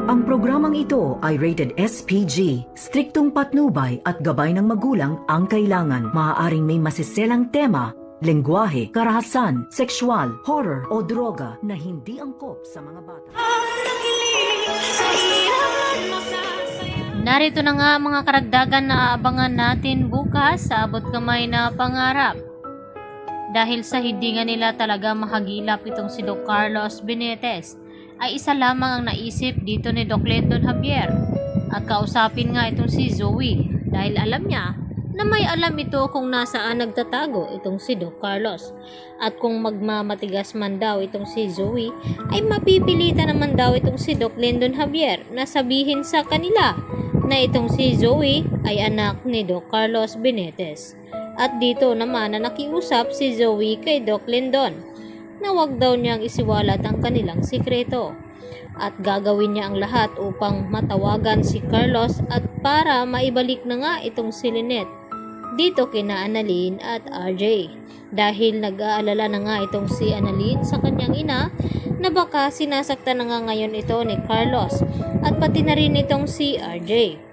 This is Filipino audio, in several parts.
Ang programang ito ay rated SPG. Striktong patnubay at gabay ng magulang ang kailangan. Maaaring may masiselang tema, lengguwahe, karahasan, sexual, horror o droga na hindi angkop sa mga bata. Narito na nga mga karagdagan na aabangan natin bukas sa abot kamay na pangarap. Dahil sa hindi nga nila talaga mahagilap itong si Doc Carlos Benitez, ay isa lamang ang naisip dito ni Doc Lendon Javier at kausapin nga itong si Zoe dahil alam niya na may alam ito kung nasaan nagtatago itong si Doc Carlos at kung magmamatigas man daw itong si Zoe ay mapipilitan naman daw itong si Doc Lendon Javier na sabihin sa kanila na itong si Zoe ay anak ni Doc Carlos Benitez. At dito naman na nakiusap si Zoe kay Doc Lendon na wag daw niyang isiwalat ang kanilang sikreto at gagawin niya ang lahat upang matawagan si Carlos at para maibalik na nga itong si Lynette dito kina Annalyn at RJ dahil nag-aalala na nga itong si Annalyn sa kanyang ina na baka sinasaktan na nga ngayon ito ni Carlos at pati na rin itong si RJ.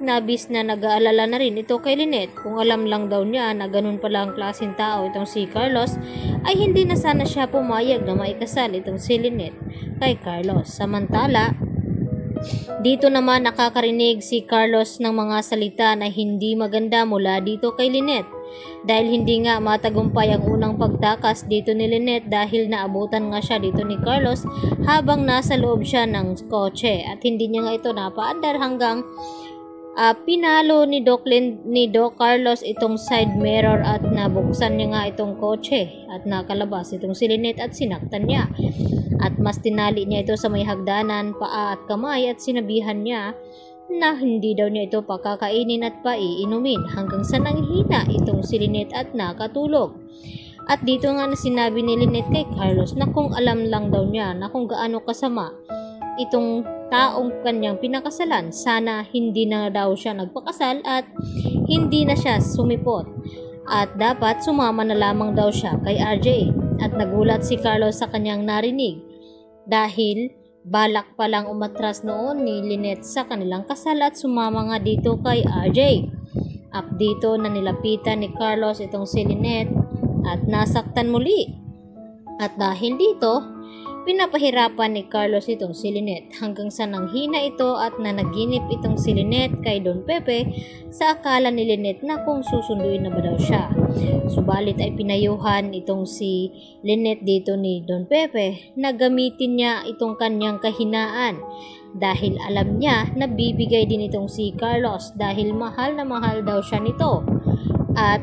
Nabis na nag-aalala na rin ito kay Lynette kung alam lang daw niya na ganun pala ang klaseng tao itong si Carlos ay hindi na sana siya pumayag na maikasal itong si Lynette kay Carlos. Samantala, dito naman nakakarinig si Carlos ng mga salita na hindi maganda mula dito kay Lynette dahil hindi nga matagumpay ang unang pagtakas dito ni Lynette dahil naabutan nga siya dito ni Carlos habang nasa loob siya ng kotse at hindi niya nga ito napaandar hanggang pinalo ni Doc Carlos itong side mirror at nabuksan niya nga itong kotse at nakalabas itong si Lynette at sinaktan niya. At mas tinali niya ito sa may hagdanan, paa at kamay at sinabihan niya na hindi daw niya ito pakakainin at paiinumin hanggang sa nanghina itong si Lynette at nakatulog. At dito nga na sinabi ni Lynette kay Carlos na kung alam lang daw niya na kung gaano kasama itong taong kanyang pinakasalan, sana hindi na daw siya nagpakasal at hindi na siya sumipot at dapat sumama na lamang daw siya kay RJ. At nagulat si Carlos sa kanyang narinig dahil balak palang umatras noon ni Lynette sa kanilang kasal at sumama nga dito kay RJ. At dito na nilapitan ni Carlos itong si Lynette at nasaktan muli at dahil dito pinapahirapan ni Carlos itong si Lynette hanggang sa nanghina ito at nanaginip itong si Lynette kay Don Pepe sa akala ni Lynette na kung susunduin na ba daw siya. Subalit ay pinayuhan itong si Lynette dito ni Don Pepe na gamitin niya itong kanyang kahinaan dahil alam niya na bibigay din itong si Carlos dahil mahal na mahal daw siya nito at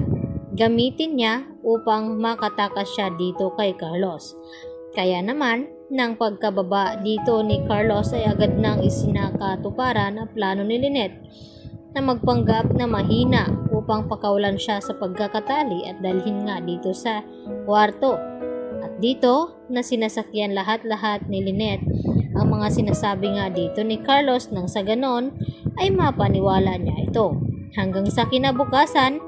gamitin niya upang makatakas siya dito kay Carlos. Kaya naman, nang pagkababa dito ni Carlos ay agad nang isinakatuparan ang plano ni Lynette na magpanggap na mahina upang pakawalan siya sa pagkakatali at dalhin nga dito sa kwarto. At dito na sinasakyan lahat-lahat ni Lynette ang mga sinasabi nga dito ni Carlos nang sa ganon ay mapaniwala niya ito. Hanggang sa kinabukasan,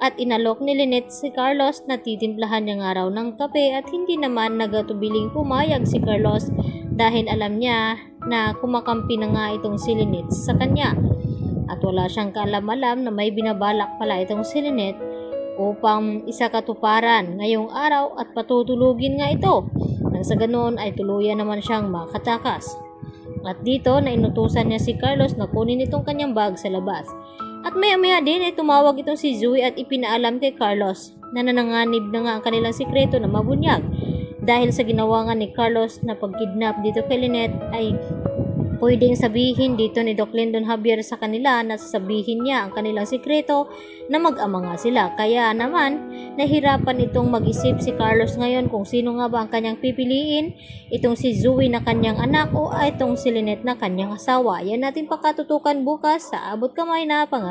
at inalok ni Lynette si Carlos na titimplahan niya nga raw ng kape at hindi naman nagatubiling pumayag si Carlos dahil alam niya na kumakampi na nga itong si Lynette sa kanya. At wala siyang kaalam-alam na may binabalak pala itong si Lynette upang isakatuparan ngayong araw at patutulugin nga ito. Nang sa ganoon ay tuluyan naman siyang makatakas. At dito na inutusan niya si Carlos na kunin itong kanyang bag sa labas. At maya-maya din ay tumawag itong si Zoe at ipinaalam kay Carlos na nananganib na nga ang kanilang sikreto na mabunyag. Dahil sa ginawa nga ni Carlos na pagkidnap dito kay Lynette ay pwedeng sabihin dito ni Doc Lendon Javier sa kanila na sasabihin niya ang kanilang sikreto na mag-ama nga sila. Kaya naman nahirapan itong mag-isip si Carlos ngayon kung sino nga ba ang kanyang pipiliin, itong si Zoe na kanyang anak o itong si Lynette na kanyang asawa. Yan natin pakatutukan bukas sa abot kamay na pangarap.